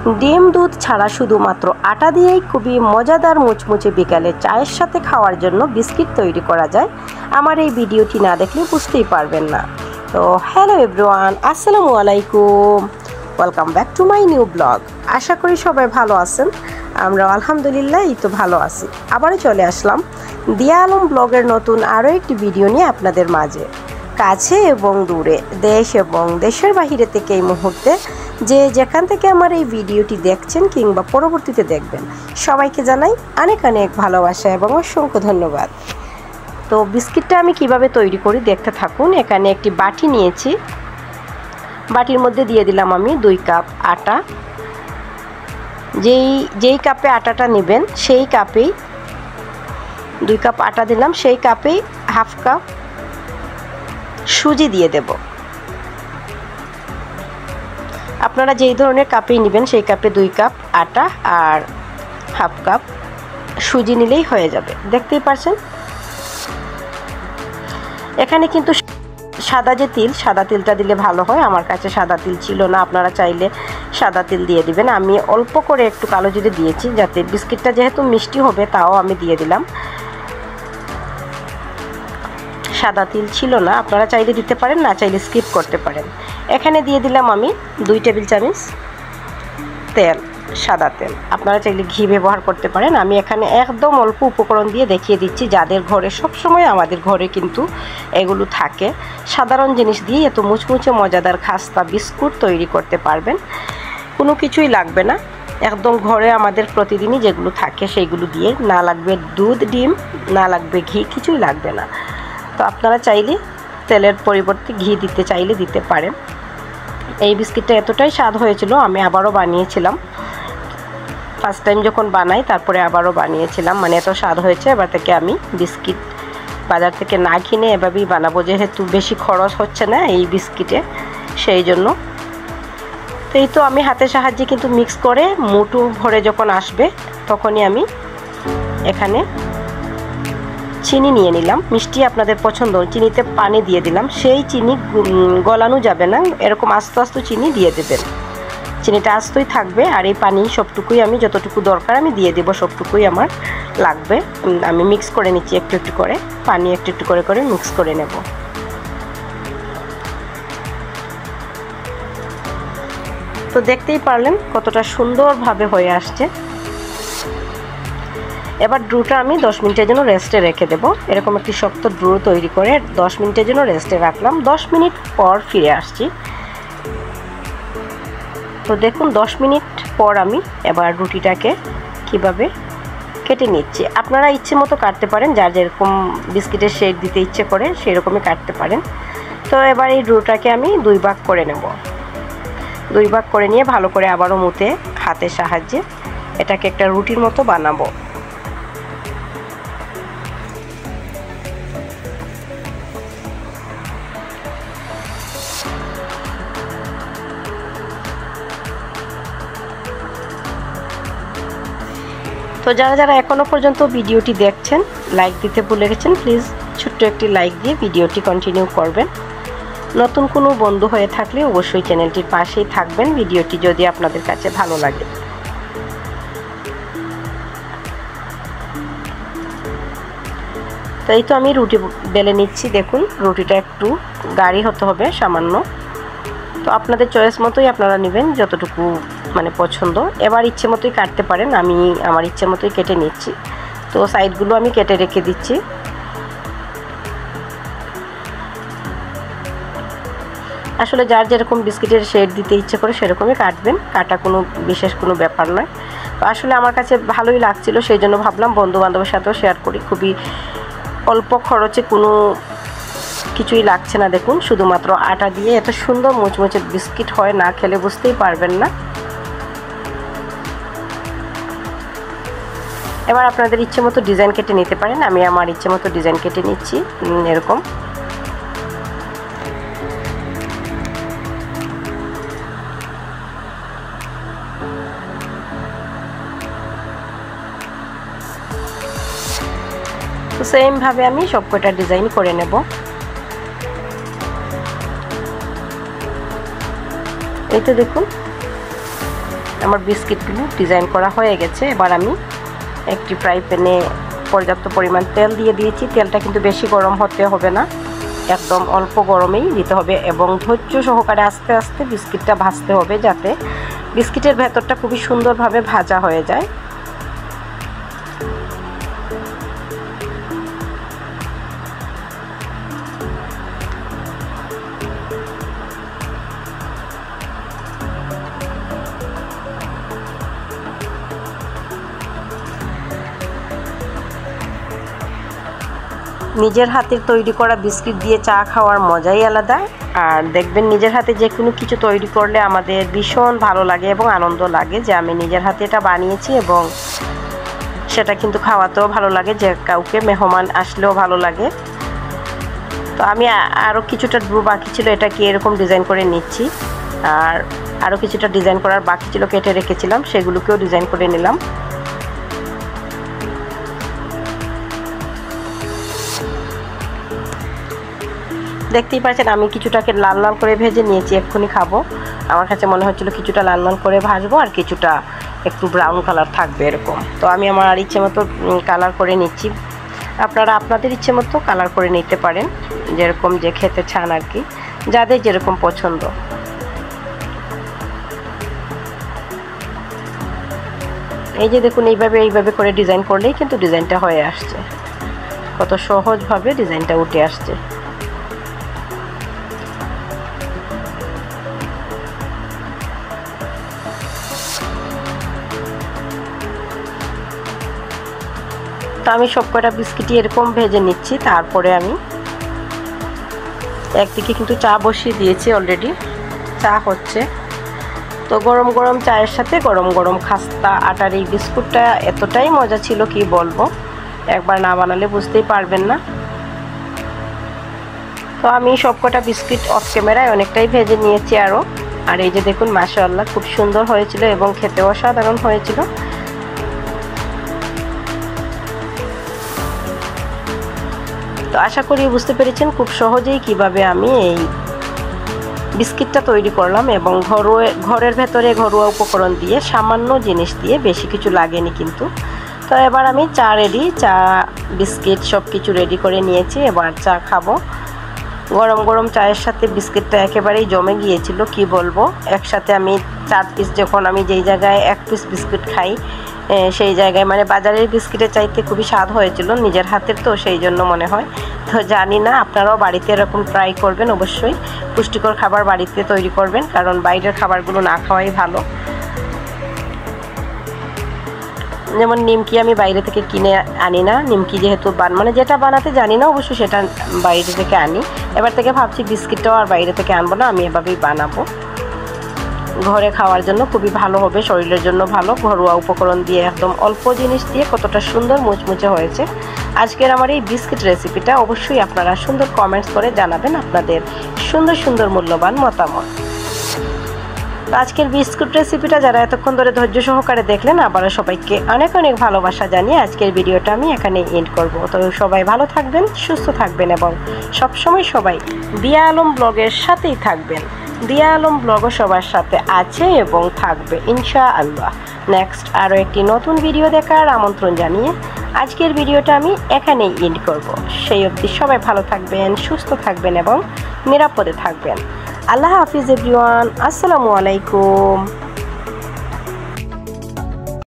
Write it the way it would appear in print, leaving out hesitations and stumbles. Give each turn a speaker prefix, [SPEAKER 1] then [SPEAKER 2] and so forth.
[SPEAKER 1] ডিম দুধ ছাড়া শুধুমাত্র আটা দিয়েই খুবই মজাদার মুচমুচে বিকালে চায়ের সাথে খাওয়ার জন্য বিস্কিট তৈরি করা যায়। আমার এই ভিডিওটি না দেখলে বুঝতেই পারবেন না। তো হ্যালো এভরিওয়ান, আসসালামু আলাইকুম, welcome back to my new blog. আশা করি সবাই ভালো আছেন। আমরা আলহামদুলিল্লাহ এই তো ভালো আছি। আবারও চলে আসলাম দিয়া আলম ব্লগের নতুন আরও একটি ভিডিও নিয়ে আপনাদের মাঝে। কাছে এবং দূরে, দেশ এবং দেশের বাহিরে থেকে এই মুহূর্তে যে যেখান থেকে আমার এই ভিডিওটি দেখছেন কিংবা পরবর্তীতে দেখবেন, সবাইকে জানাই অনেক অনেক ভালোবাসা এবং অসংখ্য ধন্যবাদ। তো বিস্কিটটা আমি কিভাবে তৈরি করি দেখতে থাকুন। এখানে একটি বাটি নিয়েছি, বাটির মধ্যে দিয়ে দিলাম আমি 2 কাপ আটা। যেই কাপে আটাটা নেবেন সেই কাপেই 2 কাপ আটা দিলাম, সেই কাপেই হাফ কাপ সুজি দিয়ে দেব। আপনারা যেই ধরনের কাপেই নেবেন সেই কাপে 2 কাপ আটা আর হাফ কাপ সুজি নিলেই হয়ে যাবে। দেখতেই পাচ্ছেন এখানে কিন্তু সাদা তিলটা দিলে ভালো হয়। আমার কাছে সাদা তিল ছিল না, আপনারা চাইলে সাদা তিল দিয়ে দিবেন। আমি অল্প করে একটু কালো জিরে দিয়েছি, যাতে বিস্কিটটা যেহেতু মিষ্টি হবে তাও আমি দিয়ে দিলাম। সাদা তিল ছিল না, আপনারা চাইলে দিতে পারেন, না চাইলে স্কিপ করতে পারেন। এখানে দিয়ে দিলাম আমি 2 টেবিল চামচ তেল, সাদা তেল। আপনারা চাইলে ঘি ব্যবহার করতে পারেন। আমি এখানে একদম অল্প উপকরণ দিয়ে দেখিয়ে দিচ্ছি, যাদের ঘরে সবসময়, আমাদের ঘরে কিন্তু এগুলো থাকে। সাধারণ জিনিস দিয়ে এত মুচমুচে মজাদার খাস্তা বিস্কুট তৈরি করতে পারবেন, কোনো কিছুই লাগবে না। একদম ঘরে আমাদের প্রতিদিনই যেগুলো থাকে সেইগুলো দিয়ে, না লাগবে দুধ ডিম, না লাগবে ঘি, কিছুই লাগবে না। তো আপনারা চাইলে তেলের পরিবর্তে ঘি দিতে চাইলে দিতে পারেন। এই বিস্কিটটা এতটাই স্বাদ হয়েছিল, আমি আবারও বানিয়েছিলাম। ফার্স্ট টাইম যখন বানাই তারপরে আবারও বানিয়েছিলাম, মানে এত স্বাদ হয়েছে। এবার থেকে আমি বিস্কিট বাজার থেকে না কিনে এভাবেই বানাবো, যেহেতু বেশি খরচ হচ্ছে না এই বিস্কিটে, সেই জন্য। তো এই তো আমি হাতের সাহায্যে কিন্তু মিক্স করে মুঠো ভরে যখন আসবে তখনই আমি এখানে চিনি নিয়ে নিলাম। মিষ্টি আপনাদের পছন্দ, চিনিতে পানি দিয়ে দিলাম। সেই চিনি গলানো যাবে না, এরকম আস্তে আস্তে চিনি দিয়ে দেবেন। চিনিটা আস্তই থাকবে, আর এই পানি সবটুকুই আমি যতটুকু দরকার আমি দিয়ে দেবো, সবটুকুই আমার লাগবে। আমি মিক্স করে নিচ্ছি একটু একটু করে, পানি একটু একটু করে করে মিক্স করে নেব। তো দেখতেই পারলেন কতটা সুন্দরভাবে হয়ে আসছে। এবার ড্রুটা আমি 10 মিনিটের জন্য রেস্টে রেখে দেব। এরকম একটি শক্ত ড্রু তৈরি করে 10 মিনিটের জন্য রেস্টে রাখলাম। 10 মিনিট পর ফিরে আসছি। তো দেখুন 10 মিনিট পর আমি এবার রুটিটাকে কিভাবে কেটে নিচ্ছি। আপনারা ইচ্ছে মতো কাটতে পারেন, যার যেরকম বিস্কিটের শেপ দিতে ইচ্ছে করে সেই রকমই কাটতে পারেন। তো এবার এই ড্রুটাকে আমি 2 ভাগ করে নেব। 2 ভাগ করে নিয়ে ভালো করে আবারও মুথে হাতের সাহায্যে এটাকে একটা রুটির মতো বানাবো। তো যারা যারা এখনও পর্যন্ত ভিডিওটি দেখছেন, লাইক দিতে ভুলে গেছেন, প্লিজ ছোট্ট একটি লাইক দিয়ে ভিডিওটি কন্টিনিউ করবেন। নতুন কোনো বন্ধু হয়ে থাকলে অবশ্যই চ্যানেলটির পাশেই থাকবেন, ভিডিওটি যদি আপনাদের কাছে ভালো লাগে। তো এই তো আমি রুটি বেলে নিচ্ছি। দেখুন রুটিটা একটু গাঢ় হতে হবে সামান্য। তো আপনাদের চয়েস মতোই আপনারা নেবেন, যতটুকু মানে পছন্দ। এবার ইচ্ছে মতোই কাটতে পারেন, আমি আমার ইচ্ছে মতোই কেটে নিচ্ছি। তো সাইডগুলো আমি কেটে রেখে দিচ্ছি। আসলে যার যেরকম বিস্কিটের শেড দিতে ইচ্ছে করে সেরকমই কাটবেন, কাটা কোনো বিশেষ কোনো ব্যাপার নয়। তো আসলে আমার কাছে ভালোই লাগছিল, সেই জন্য ভাবলাম বন্ধু বান্ধবের সাথেও শেয়ার করি। খুবই অল্প খরচে, কোনো কিছুই লাগছে না। দেখুন শুধুমাত্র আটা দিয়ে এত সুন্দর মুচমুচে বিস্কিট হয়, না খেলে বুঝতেই পারবেন না। এবার আপনাদের ইচ্ছে মতো ডিজাইন কেটে নিতে পারেন। আমি আমার ইচ্ছে মতো ডিজাইন কেটে নিচ্ছি এরকম। তো সেম ভাবে আমি সবকটা ডিজাইন করে নেব। এই তো দেখুন আমার বিস্কিটগুলো ডিজাইন করা হয়ে গেছে। এবার আমি একটি ফ্রাই প্যানে পর্যাপ্ত পরিমাণ তেল দিয়ে দিয়েছি। তেলটা কিন্তু বেশি গরম হতে হবে না, একদম অল্প গরমেই দিতে হবে এবং ধৈর্য সহকারে আস্তে আস্তে বিস্কিটটা ভাজতে হবে, যাতে বিস্কিটের ভেতরটা খুবই সুন্দরভাবে ভাজা হয়ে যায়। নিজের হাতের তৈরি করা বিস্কিট দিয়ে চা খাওয়ার মজাই আলাদা। আর দেখবেন নিজের হাতে যে কোনো কিছু তৈরি করলে আমাদের ভীষণ ভালো লাগে এবং আনন্দ লাগে যে আমি নিজের হাতে এটা বানিয়েছি, এবং সেটা কিন্তু খাওয়াতেও ভালো লাগে, যে কাউকে মেহমান আসলেও ভালো লাগে। তো আমি আরও কিছুটা ডো বাকি ছিল, এটাকে এরকম ডিজাইন করে নিচ্ছি। আর আরও কিছুটা ডিজাইন করার বাকি ছিল, কেটে রেখেছিলাম, সেগুলোকেও ডিজাইন করে নিলাম। দেখতেই পাচ্ছেন আমি কিছুটাকে লাল লাল করে ভেজে নিয়েছি, এক্ষুনি খাবো। আমার কাছে মনে হচ্ছিল কিছুটা লাল লাল করে ভাজবো আর কিছুটা একটু ব্রাউন কালার থাকবে এরকম। তো আমি আমার ইচ্ছে মতো কালার করে নিচ্ছি। আপনারা আপনাদের ইচ্ছে মতো কালার করে নিতে পারেন, যেরকম যে খেতে চান আর কি, যাদের যেরকম পছন্দ। এই যে দেখুন, এইভাবে করে ডিজাইন করলেই কিন্তু ডিজাইনটা হয়ে আসছে, কত সহজভাবে ডিজাইনটা উঠে আসছে। তো আমি সবকটা বিস্কিটই এরকম ভেজে নিচ্ছি। তারপরে আমি একদিকে কিন্তু চা বসিয়ে দিয়েছি, অলরেডি চা হচ্ছে। তো গরম গরম চায়ের সাথে গরম গরম খাস্তা আটার এই বিস্কুটটা এতটাই মজা ছিল কি বলবো, একবার না বানালে বুঝতেই পারবেন না। তো আমি সবকটা বিস্কিট অফ ক্যামেরায় অনেকটাই ভেজে নিয়েছি আরও। আর এই যে দেখুন, মাশাআল্লাহ খুব সুন্দর হয়েছিল এবং খেতেও অসাধারণ হয়েছিল। তো আশা করি বুঝতে পেরেছেন খুব সহজেই কিভাবে আমি এই বিস্কিটটা তৈরি করলাম, এবং ঘরের ভেতরে ঘরোয়া উপকরণ দিয়ে, সামান্য জিনিস দিয়ে, বেশি কিছু লাগেনি কিন্তু। তো এবার আমি চা রেডি, চা বিস্কিট সব কিছু রেডি করে নিয়েছি। এবার চা খাবো। গরম গরম চায়ের সাথে বিস্কিটটা একেবারেই জমে গিয়েছিল কি বলবো। একসাথে আমি 4 পিস, যখন আমি যেই জায়গায় 1 পিস বিস্কিট খাই সেই জায়গায় মানে বাজারের বিস্কিটের চাইতে খুবই স্বাদ হয়েছিল, নিজের হাতের তো সেই জন্য মনে হয়। তো জানি না, আপনারাও বাড়িতে এরকম ট্রাই করবেন, অবশ্যই পুষ্টিকর খাবার বাড়িতে তৈরি করবেন, কারণ বাইরের খাবারগুলো না খাওয়াই ভালো। যেমন নিমকি আমি বাইরে থেকে কিনে আনি না, নিমকি যেহেতু মানে যেটা বানাতে জানি না অবশ্যই সেটা বাইরে থেকে আনি। এবার থেকে ভাবছি বিস্কিটটাও আর বাইরে থেকে আনবো না, আমি এভাবেই বানাবো। ঘরে খাওয়ার জন্য খুবই ভালো হবে, শরীরের জন্য ভালো। ঘরোয়া উপকরণ দিয়ে, একদম অল্প জিনিস দিয়ে কতটা সুন্দর মুচমুচে হয়েছে আজকের আমার এই বিস্কিট রেসিপিটা। অবশ্যই আপনারা সুন্দর কমেন্টস করে জানাবেন আপনাদের সুন্দর সুন্দর মূল্যবান মতামত। আজকের বিস্কুট রেসিপিটা যারা এতক্ষণ ধরে ধৈর্য সহকারে দেখলেন, আবারও সবাইকে অনেক অনেক ভালোবাসা জানিয়ে আজকের ভিডিওটা আমি এখানে এন্ড করব। তো সবাই ভালো থাকবেন, সুস্থ থাকবেন এবং সবসময় সবাই দিয়া আলম ব্লগের সাথেই থাকবেন। দিয়া আলম ব্লগও সবার সাথে আছে এবং থাকবে ইনশাআল্লাহ। নেক্সট আরও একটি নতুন ভিডিও দেখার আমন্ত্রণ জানিয়ে আজকের ভিডিওটা আমি এখানেই এন্ড করব। সেই অবধি সবাই ভালো থাকবেন, সুস্থ থাকবেন এবং নিরাপদে থাকবেন। আল্লাহ হাফিজ এভরিওয়ান। আসসালামু আলাইকুম।